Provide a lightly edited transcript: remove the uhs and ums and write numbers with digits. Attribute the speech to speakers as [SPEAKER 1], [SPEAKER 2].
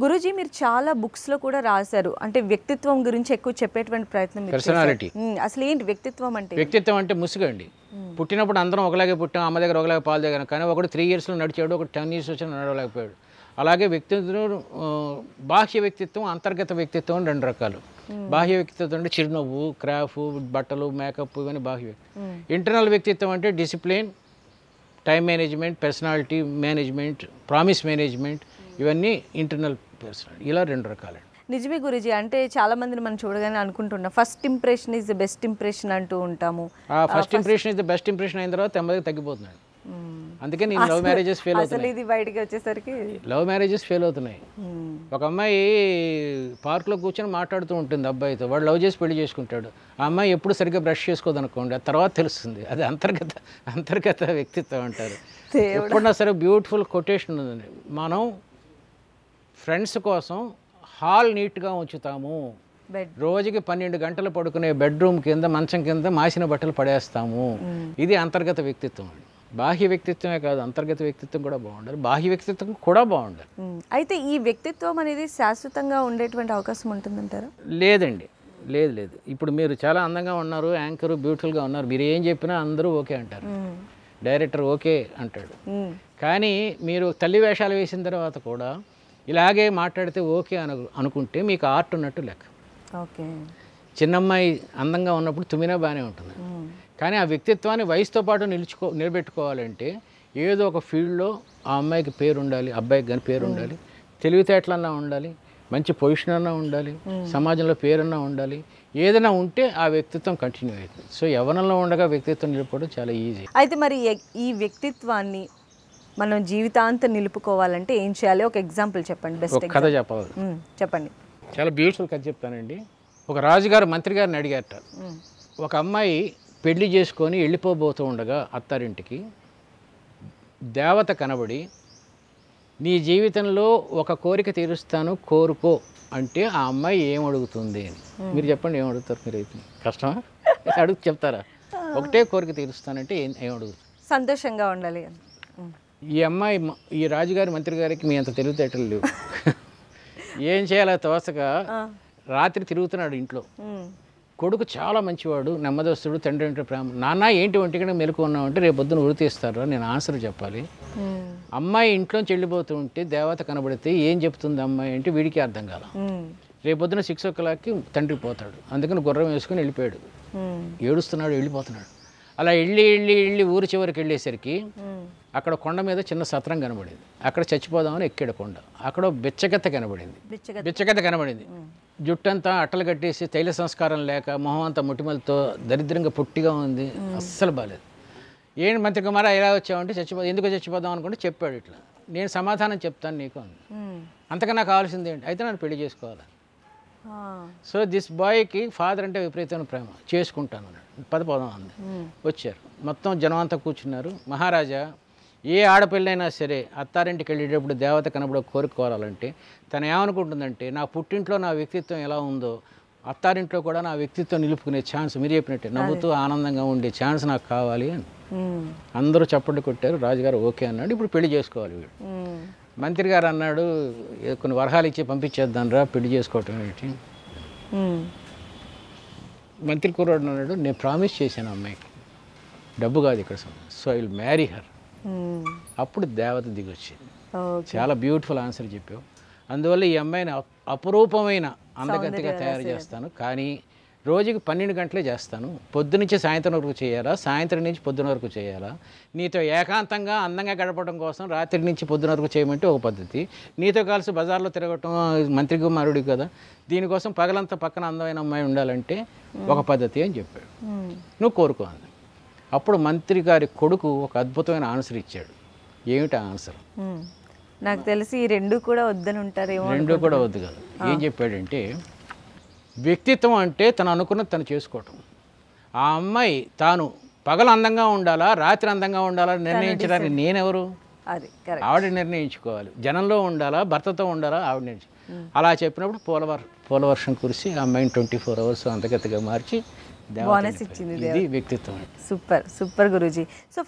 [SPEAKER 1] గురూజీ మీరు చాలా బుక్స్లో కూడా రాశారు, అంటే వ్యక్తిత్వం గురించి ఎక్కువ చెప్పేటువంటి ప్రయత్నం మీరు
[SPEAKER 2] పర్సనాలిటీ.
[SPEAKER 1] అసలు ఏంటి వ్యక్తిత్వం అంటే?
[SPEAKER 2] వ్యక్తిత్వం అంటే ముసుగండి. పుట్టినప్పుడు అందరం ఒకలాగే పుట్టాం, అమ్మ దగ్గర ఒకలాగే పాలు దగ్గర. కానీ ఒకటి 3 ఇయర్స్లో నడిచాడు, ఒకటి 10 ఇయర్స్ వచ్చిన నడవలేకపోయాడు. అలాగే వ్యక్తిత్వం బాహ్య వ్యక్తిత్వం, అంతర్గత వ్యక్తిత్వం అని 2 రకాలు. బాహ్య వ్యక్తిత్వం అంటే చిరునవ్వు, క్రాఫ్, బట్టలు, మేకప్, ఇవన్నీ బాహ్య వ్యక్తిత్వం. ఇంటర్నల్ వ్యక్తిత్వం అంటే discipline, time management, personality management, promise management, ఇవన్నీ ఇంటర్నల్ పర్సనాలిటీ. ఇలా 2 రకాలు.
[SPEAKER 1] నిజమే గురూజీ, అంటే చాలా మందిని మనం చూడగానే అనుకుంటున్నాం first impression is the best impression అంటూ ఉంటాము.
[SPEAKER 2] ఆ first impression is the best impression అయిన తర్వాత నెమ్మదిగా తగ్గిపోతున్నాడు. అందుకే నేను లవ్ మ్యారేజెస్ ఫెయిల్ అవుతున్నాయి.
[SPEAKER 1] ఇది బయటకి వచ్చేసరికి
[SPEAKER 2] లవ్ మ్యారేజెస్ ఫెయిల్ అవుతున్నాయి. ఒక అమ్మాయి పార్క్లో కూర్చొని మాట్లాడుతూ ఉంటుంది అబ్బాయితో, వాడు లవ్ చేసి పెళ్లి చేసుకుంటాడు. ఆ అమ్మాయి ఎప్పుడు సరిగ్గా బ్రష్ చేసుకోదు అనుకోండి, ఆ తర్వాత తెలుస్తుంది. అది అంతర్గత వ్యక్తిత్వం అంటారు. ఎప్పుడన్నా సరే బ్యూటిఫుల్ కొటేషన్ ఉందండి, మనం ఫ్రెండ్స్ కోసం హాల్ నీట్గా ఉంచుతాము, రోజుకి 12 గంటలు పడుకునే బెడ్రూమ్ కింద మంచం కింద మాసిన బట్టలు పడేస్తాము. ఇది అంతర్గత వ్యక్తిత్వం అండి. బాహ్య వ్యక్తిత్వమే కాదు, అంతర్గత వ్యక్తిత్వం కూడా బాగుండాలి, బాహ్య వ్యక్తిత్వం కూడా బాగుండాలి.
[SPEAKER 1] అయితే ఈ వ్యక్తిత్వం అనేది శాశ్వతంగా ఉండేటువంటి అవకాశం ఉంటుందంటారా?
[SPEAKER 2] లేదండి, లేదు. ఇప్పుడు మీరు చాలా అందంగా ఉన్నారు, యాంకర్ బ్యూటిఫుల్గా ఉన్నారు, మీరు ఏం చెప్పినా అందరూ ఓకే అంటారు, డైరెక్టర్ ఓకే అంటాడు. కానీ మీరు తల్లి వేషాలు వేసిన తర్వాత కూడా ఇలాగే మాట్లాడితే ఓకే అనుకుంటే మీకు ఆర్ట్ ఉన్నట్టు లెక్క.
[SPEAKER 1] ఓకే,
[SPEAKER 2] చిన్నమ్మాయి అందంగా ఉన్నప్పుడు తుమ్మినా బాగానే ఉంటుంది. కానీ ఆ వ్యక్తిత్వాన్ని వయసుతో పాటు నిలబెట్టుకోవాలంటే ఏదో ఒక ఫీల్డ్లో ఆ అమ్మాయికి పేరు ఉండాలి, అబ్బాయికి కానీ పేరు ఉండాలి, తెలివితేటలన్నా ఉండాలి, మంచి పొజిషన్ అన్నా ఉండాలి, సమాజంలో పేరన్నా ఉండాలి. ఏదైనా ఉంటే ఆ వ్యక్తిత్వం కంటిన్యూ అవుతుంది. సో యవ్వనంలో ఉండగా వ్యక్తిత్వం నిలుపుకోవడం చాలా ఈజీ.
[SPEAKER 1] అయితే మరి ఈ వ్యక్తిత్వాన్ని మనం జీవితాంతం నిలుపుకోవాలంటే ఏం చేయాలి? ఒక ఎగ్జాంపుల్ చెప్పండి. బెస్ట్
[SPEAKER 2] కథ చెప్పాలి.
[SPEAKER 1] చెప్పండి.
[SPEAKER 2] చాలా బ్యూటిఫుల్ కథ చెప్తానండి. ఒక రాజుగారు మంత్రి గారిని అడిగారట, ఒక అమ్మాయి పెళ్లి చేసుకొని వెళ్ళిపోబోతూ ఉండగా అత్తారింటికి దేవత కనబడి, నీ జీవితంలో ఒక కోరిక తీరుస్తాను కోరుకో అంటే ఆ అమ్మాయి ఏం అడుగుతుంది అని. మీరు చెప్పండి, ఏం అడుగుతారు? మీరు అయితే కష్టమా అడుగు చెప్తారా? ఒకటే కోరిక తీరుస్తానంటే ఏం అడుగుతుంది?
[SPEAKER 1] సంతోషంగా ఉండాలి.
[SPEAKER 2] ఈ అమ్మాయి ఈ రాజుగారి మంత్రి గారికి మీ అంత తెలివితేటలు లేవు, ఏం చేయాలో తోసగా రాత్రి తిరుగుతున్నాడు ఇంట్లో. కొడుకు చాలా మంచివాడు, నెమ్మదస్తుడు, తండ్రి అంటే ప్రేమ. నాన్న ఏంటి ఒంటికనే మెలకు ఉన్నావు అంటే రేపు పొద్దున ఉరి తీస్తారా, నేను ఆన్సర్ చెప్పాలి. అమ్మాయి ఇంట్లోంచి వెళ్ళిపోతూ ఉంటే దేవత కనబడితే ఏం చెప్తుంది అమ్మాయి అంటే వీడికి అర్థం కాల. రేపు పొద్దున 6 o'clockకి తండ్రి పోతాడు, అందుకని గుర్రం వేసుకుని వెళ్ళిపోయాడు. ఏడుస్తున్నాడు, వెళ్ళిపోతున్నాడు. అలా వెళ్ళి ఊరి చివరికి వెళ్ళేసరికి అక్కడ కొండ మీద చిన్న సత్రం కనబడింది. అక్కడ చచ్చిపోదామని ఎక్కాడు కొండ. అక్కడ బిచ్చగత్త కనబడింది. జుట్టంతా అట్టలు కట్టేసి తైల సంస్కారం లేక మొహం అంతా ముట్టిమలతో దరిద్రంగా పొట్టిగా ఉంది, అస్సలు బాలేదు. ఏంటి మంత్రి కుమారా ఎలా వచ్చావంటే ఎందుకు చచ్చిపోదాం అనుకుంటే చెప్పాడు, ఇట్లా నేను సమాధానం చెప్తాను నీకు అంది. అంతకన్నా కావాల్సింది ఏంటి? అయితే నన్ను పెళ్లి చేసుకోవాలి. సో దిస్ బాయ్కి ఫాదర్ అంటే విపరీతమైన ప్రేమ, చేసుకుంటాను అన్నాడు. పోదాం అంది. వచ్చారు, మొత్తం జనం అంతా కూర్చున్నారు. మహారాజా, ఏ ఆడపిల్లైనా సరే అత్తారింటికి వెళ్ళేటప్పుడు దేవత కనబడి కోరుకోవాలంటే తను ఏమనుకుంటుందంటే, నా పుట్టింట్లో నా వ్యక్తిత్వం ఎలా ఉందో అత్తారింట్లో కూడా నా వ్యక్తిత్వం నిలుపుకునే ఛాన్స్, మీరు చెప్పినట్టే నవ్వుతూ ఆనందంగా ఉండే ఛాన్స్ నాకు కావాలి అని. అందరూ చప్పట్లు కొట్టారు. రాజుగారు ఓకే అన్నాడు, ఇప్పుడు పెళ్లి చేసుకోవాలి వీడు. మంత్రి గారు అన్నాడు, కొన్ని వరహాలు ఇచ్చి పంపించేద్దాం రా, పెళ్లి చేసుకోవటం ఏంటి. మంత్రి కుర్రాడు అన్నాడు, నేను ప్రామిస్ చేశాను అమ్మాయికి, డబ్బు కాదు ఇక్కడ, so I will marry her. అప్పుడు దేవత దిగొచ్చింది. చాలా బ్యూటిఫుల్ ఆన్సర్ చెప్పావు. అందువల్ల ఈ అమ్మాయిని అపురూపమైన అందగతిగా తయారు చేస్తాను, కానీ రోజుకి 12 గంటలే చేస్తాను. పొద్దునుంచి సాయంత్రం వరకు చేయాలా, సాయంత్రం నుంచి పొద్దున వరకు చేయాలా, నీతో ఏకాంతంగా అందంగా గడపడం కోసం రాత్రి నుంచి పొద్దున వరకు చేయమంటే ఒక పద్ధతి, నీతో కలిసి బజార్లో తిరగటం మంత్రి కుమారుడి కదా, దీనికోసం పగలంతా పక్కన అందమైన అమ్మాయి ఉండాలంటే ఒక పద్ధతి అని చెప్పాడు. నువ్వు కోరుకో అంది. అప్పుడు మంత్రి గారి కొడుకు ఒక అద్భుతమైన ఆన్సర్ ఇచ్చాడు. ఏమిటి ఆన్సర్?
[SPEAKER 1] నాకు తెలిసి ఈ 2 కూడా వద్దని ఉంటారేమో.
[SPEAKER 2] 2 కూడా వద్దు కదా. ఏం చెప్పాడంటే, వ్యక్తిత్వం అంటే తను అనుకున్నది తను చేసుకోవటం. ఆ అమ్మాయి తాను పగలు అందంగా ఉండాలా, రాత్రి అందంగా ఉండాలా నిర్ణయించడానికి నేనెవరు? ఆవిడ నిర్ణయించుకోవాలి. జనంలో ఉండాలా, భర్తతో ఉండాలా, ఆవిడ నిర్ణయించుకోవాలి. అలా చెప్పినప్పుడు పూలవర్షం కురిసి ఆ అమ్మాయిని 24 hours అంతగతిగా మార్చి
[SPEAKER 1] బోనస్ ఇచ్చింది.
[SPEAKER 2] ఇది వ్యక్తిత్వం.
[SPEAKER 1] సూపర్ గురూజీ. సో